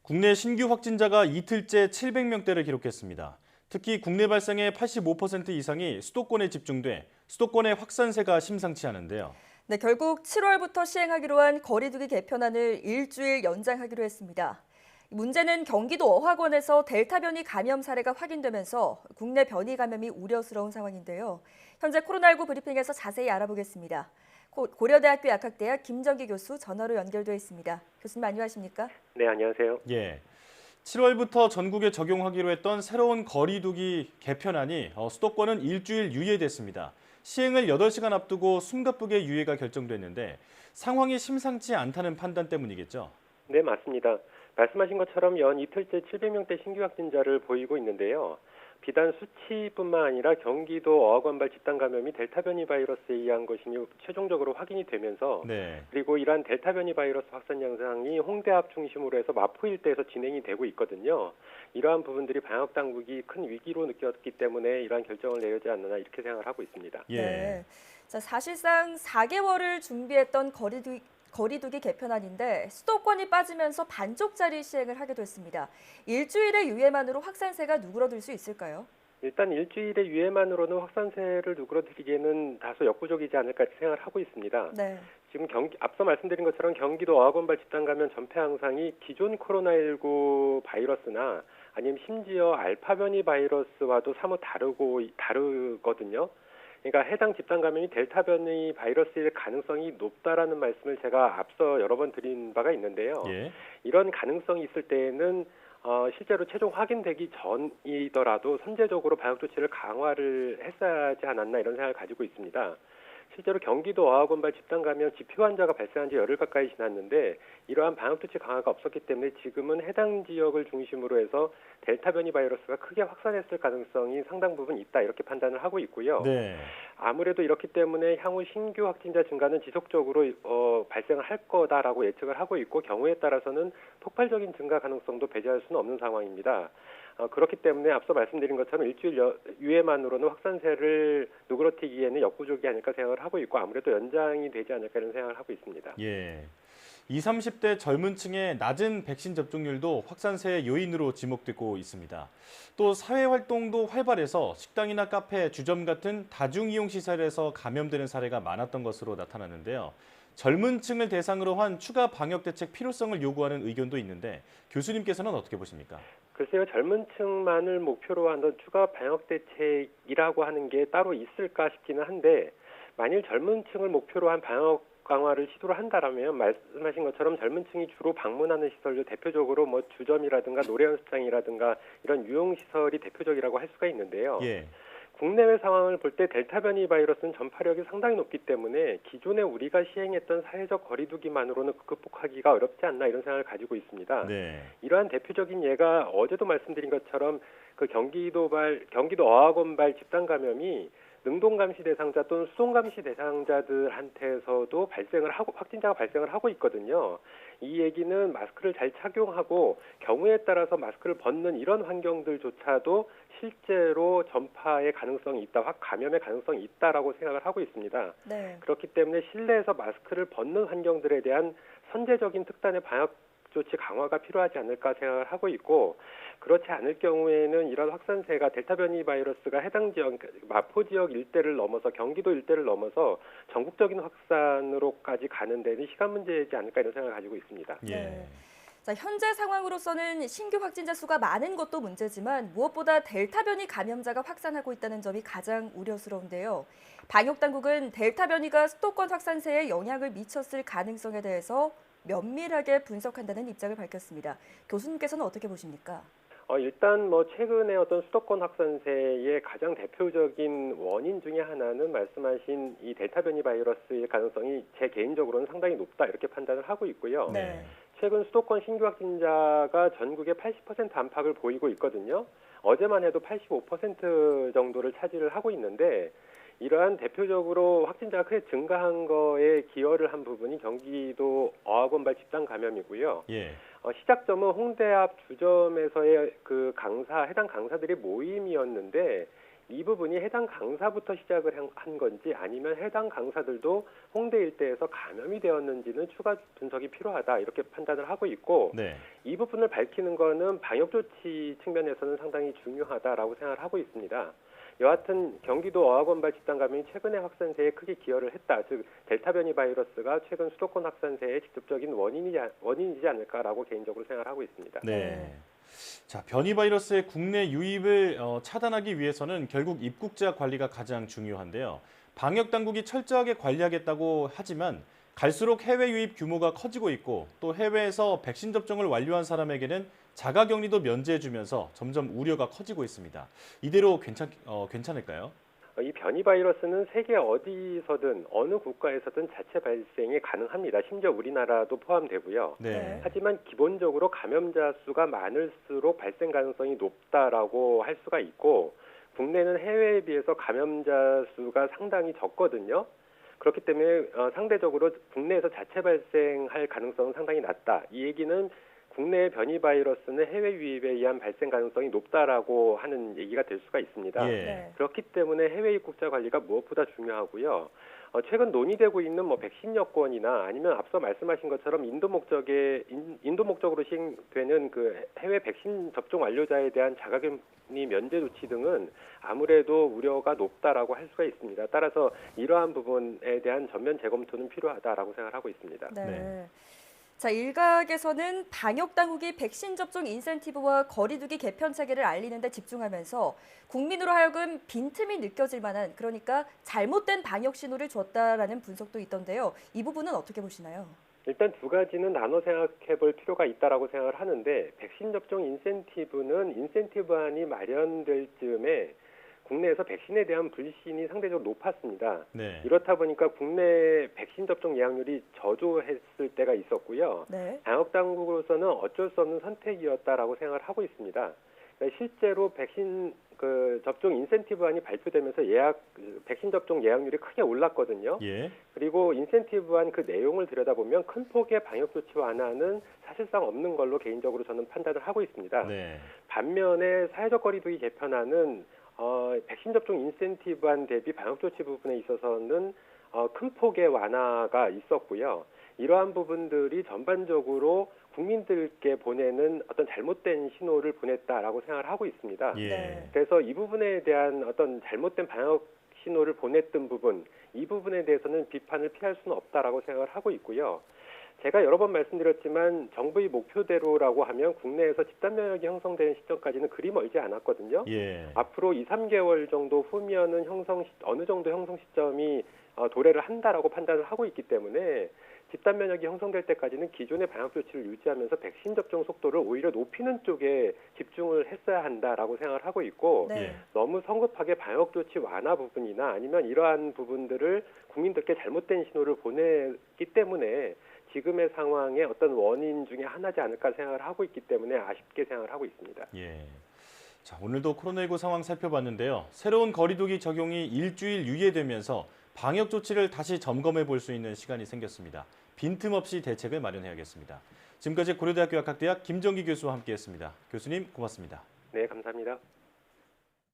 국내 신규 확진자가 이틀째 700명대를 기록했습니다. 특히 국내 발생의 85% 이상이 수도권에 집중돼 수도권의 확산세가 심상치 않은데요. 네, 결국 7월부터 시행하기로 한 거리두기 개편안을 일주일 연장하기로 했습니다. 문제는 경기도 어학원에서 델타 변이 감염 사례가 확인되면서 국내 변이 감염이 우려스러운 상황인데요. 현재 코로나19 브리핑에서 자세히 알아보겠습니다. 고려대학교 약학대학 김정기 교수 전화로 연결돼 있습니다. 교수님 안녕하십니까? 네, 안녕하세요. 예, 7월부터 전국에 적용하기로 했던 새로운 거리두기 개편안이 수도권은 일주일 유예됐습니다. 시행을 8시간 앞두고 숨가쁘게 유예가 결정됐는데 상황이 심상치 않다는 판단 때문이겠죠? 네, 맞습니다. 말씀하신 것처럼 연 이틀째 700명대 신규 확진자를 보이고 있는데요. 비단 수치뿐만 아니라 경기도 어학원발 집단 감염이 델타 변이 바이러스에 의한 것임이 최종적으로 확인이 되면서 네. 그리고 이러한 델타 변이 바이러스 확산 양상이 홍대 앞 중심으로 해서 마포 일대에서 진행이 되고 있거든요. 이러한 부분들이 방역 당국이 큰 위기로 느꼈기 때문에 이러한 결정을 내리지 않느냐 이렇게 생각을 하고 있습니다. 예. 네. 자, 사실상 4개월을 준비했던 거리두기 개편안인데 수도권이 빠지면서 반쪽짜리 시행을 하게 됐습니다. 일주일의 유예만으로 확산세가 누그러들 수 있을까요? 일단 일주일의 유예만으로는 확산세를 누그러뜨리기에는 다소 역부족이지 않을까 생각을 하고 있습니다. 네. 지금 앞서 말씀드린 것처럼 경기도 어학원발 집단 감염 전파 양상이 기존 코로나19 바이러스나 아니면 심지어 알파 변이 바이러스와도 사뭇 다르거든요. 그러니까 해당 집단 감염이 델타 변이 바이러스일 가능성이 높다라는 말씀을 제가 앞서 여러 번 드린 바가 있는데요. 예. 이런 가능성이 있을 때에는 실제로 최종 확인되기 전이더라도 선제적으로 방역 조치를 강화를 했어야 하지 않았나 이런 생각을 가지고 있습니다. 실제로 경기도 어학원발 집단 감염 지표 환자가 발생한 지 열흘 가까이 지났는데 이러한 방역 조치 강화가 없었기 때문에 지금은 해당 지역을 중심으로 해서 델타 변이 바이러스가 크게 확산했을 가능성이 상당 부분 있다 이렇게 판단을 하고 있고요. 네. 아무래도 이렇기 때문에 향후 신규 확진자 증가는 지속적으로 발생을 할 거다라고 예측을 하고 있고 경우에 따라서는 폭발적인 증가 가능성도 배제할 수는 없는 상황입니다. 그렇기 때문에 앞서 말씀드린 것처럼 일주일 유예만으로는 확산세를 누그러뜨리기에는 역부족이 아닐까 생각을 하고 있고 아무래도 연장이 되지 않을까 이런 생각을 하고 있습니다. 예. 20, 30대 젊은 층의 낮은 백신 접종률도 확산세의 요인으로 지목되고 있습니다. 또 사회 활동도 활발해서 식당이나 카페, 주점 같은 다중이용 시설에서 감염되는 사례가 많았던 것으로 나타났는데요. 젊은 층을 대상으로 한 추가 방역 대책 필요성을 요구하는 의견도 있는데 교수님께서는 어떻게 보십니까? 글쎄요, 젊은 층만을 목표로 하는 추가 방역 대책이라고 하는 게 따로 있을까 싶기는 한데 만일 젊은 층을 목표로 한 방역 강화를 시도를 한다라면 말씀하신 것처럼 젊은 층이 주로 방문하는 시설도 대표적으로 뭐 주점이라든가 노래 연습장이라든가 이런 유용 시설이 대표적이라고 할 수가 있는데요. 예. 국내외 상황을 볼 때 델타 변이 바이러스는 전파력이 상당히 높기 때문에 기존에 우리가 시행했던 사회적 거리두기만으로는 극복하기가 어렵지 않나 이런 생각을 가지고 있습니다. 네. 이러한 대표적인 예가 어제도 말씀드린 것처럼 그 경기도 어학원발 집단 감염이 능동 감시 대상자 또는 수동 감시 대상자들한테서도 확진자가 발생을 하고 있거든요. 이 얘기는 마스크를 잘 착용하고 경우에 따라서 마스크를 벗는 이런 환경들조차도 실제로 전파의 가능성이 있다, 감염의 가능성이 있다라고 생각을 하고 있습니다. 네. 그렇기 때문에 실내에서 마스크를 벗는 환경들에 대한 선제적인 특단의 방역 조치 강화가 필요하지 않을까 생각을 하고 있고 그렇지 않을 경우에는 이런 확산세가 델타 변이 바이러스가 해당 지역, 마포 지역 일대를 넘어서 경기도 일대를 넘어서 전국적인 확산으로까지 가는 데는 시간 문제이지 않을까 이런 생각을 가지고 있습니다. 예. 네. 자, 현재 상황으로서는 신규 확진자 수가 많은 것도 문제지만 무엇보다 델타 변이 감염자가 확산하고 있다는 점이 가장 우려스러운데요. 방역 당국은 델타 변이가 수도권 확산세에 영향을 미쳤을 가능성에 대해서 면밀하게 분석한다는 입장을 밝혔습니다. 교수님께서는 어떻게 보십니까? 일단 최근에 어떤 수도권 확산세의 가장 대표적인 원인 중에 하나는 말씀하신 이 델타 변이 바이러스의 가능성이 제 개인적으로는 상당히 높다 이렇게 판단을 하고 있고요. 네. 최근 수도권 신규 확진자가 전국의 80% 안팎을 보이고 있거든요. 어제만 해도 85% 정도를 차지를 하고 있는데 이러한 대표적으로 확진자가 크게 증가한 거에 기여를 한 부분이 경기도 어학원발 집단 감염이고요. 예. 시작점은 홍대 앞 주점에서의 해당 강사들의 모임이었는데 이 부분이 해당 강사부터 시작을 한 건지 아니면 해당 강사들도 홍대 일대에서 감염이 되었는지는 추가 분석이 필요하다 이렇게 판단을 하고 있고 네. 이 부분을 밝히는 거는 방역 조치 측면에서는 상당히 중요하다라고 생각을 하고 있습니다. 여하튼 경기도 어학원발 집단 감염이 최근의 확산세에 크게 기여를 했다. 즉 델타 변이 바이러스가 최근 수도권 확산세의 직접적인 원인이지 않을까라고 개인적으로 생각을 하고 있습니다. 네. 자, 변이 바이러스의 국내 유입을 차단하기 위해서는 결국 입국자 관리가 가장 중요한데요. 방역 당국이 철저하게 관리하겠다고 하지만 갈수록 해외 유입 규모가 커지고 있고 또 해외에서 백신 접종을 완료한 사람에게는 자가 격리도 면제해주면서 점점 우려가 커지고 있습니다. 이대로 괜찮을까요? 이 변이 바이러스는 세계 어디서든 어느 국가에서든 자체 발생이 가능합니다. 심지어 우리나라도 포함되고요. 네. 하지만 기본적으로 감염자 수가 많을수록 발생 가능성이 높다라고 할 수가 있고 국내는 해외에 비해서 감염자 수가 상당히 적거든요. 그렇기 때문에 상대적으로 국내에서 자체 발생할 가능성은 상당히 낮다. 이 얘기는 국내 변이 바이러스는 해외 유입에 의한 발생 가능성이 높다라고 하는 얘기가 될 수가 있습니다. 예. 네. 그렇기 때문에 해외 입국자 관리가 무엇보다 중요하고요. 최근 논의되고 있는 백신 여권이나 아니면 앞서 말씀하신 것처럼 인도 목적으로 시행되는 그 해외 백신 접종 완료자에 대한 자가격리 면제 조치 등은 아무래도 우려가 높다라고 할 수가 있습니다. 따라서 이러한 부분에 대한 전면 재검토는 필요하다라고 생각하고 있습니다. 네. 네. 자, 일각에서는 방역 당국이 백신 접종 인센티브와 거리두기 개편 체계를 알리는 데 집중하면서 국민으로 하여금 빈틈이 느껴질 만한, 그러니까 잘못된 방역 신호를 줬다라는 분석도 있던데요. 이 부분은 어떻게 보시나요? 일단 두 가지는 나눠 생각해 볼 필요가 있다라고 생각을 하는데 백신 접종 인센티브는 인센티브안이 마련될 즈음에 국내에서 백신에 대한 불신이 상대적으로 높았습니다. 네. 이렇다 보니까 국내 백신 접종 예약률이 저조했을 때가 있었고요. 네. 방역 당국으로서는 어쩔 수 없는 선택이었다라고 생각을 하고 있습니다. 그러니까 실제로 백신 접종 인센티브안이 발표되면서 백신 접종 예약률이 크게 올랐거든요. 예. 그리고 인센티브안 그 내용을 들여다보면 큰 폭의 방역 조치 완화는 사실상 없는 걸로 개인적으로 저는 판단을 하고 있습니다. 네. 반면에 사회적 거리두기 개편안은 백신 접종 인센티브안 대비 방역 조치 부분에 있어서는 큰 폭의 완화가 있었고요. 이러한 부분들이 전반적으로 국민들께 보내는 어떤 잘못된 신호를 보냈다라고 생각을 하고 있습니다. 예. 네. 그래서 이 부분에 대한 어떤 잘못된 방역 신호를 보냈던 부분, 이 부분에 대해서는 비판을 피할 수는 없다라고 생각을 하고 있고요. 제가 여러 번 말씀드렸지만 정부의 목표대로라고 하면 국내에서 집단 면역이 형성되는 시점까지는 그리 멀지 않았거든요. 예. 앞으로 2, 3개월 정도 후면은 어느 정도 형성 시점이 도래를 한다라고 판단을 하고 있기 때문에 집단 면역이 형성될 때까지는 기존의 방역 조치를 유지하면서 백신 접종 속도를 오히려 높이는 쪽에 집중을 했어야 한다라고 생각을 하고 있고 네. 예. 너무 성급하게 방역 조치 완화 부분이나 아니면 이러한 부분들을 국민들께 잘못된 신호를 보내기 때문에 지금의 상황의 어떤 원인 중에 하나지 않을까 생각을 하고 있기 때문에 아쉽게 생각을 하고 있습니다. 예. 자, 오늘도 코로나19 상황 살펴봤는데요. 새로운 거리두기 적용이 일주일 유예되면서 방역 조치를 다시 점검해 볼 수 있는 시간이 생겼습니다. 빈틈없이 대책을 마련해야겠습니다. 지금까지 고려대학교 약학대학 김정기 교수와 함께했습니다. 교수님 고맙습니다. 네, 감사합니다.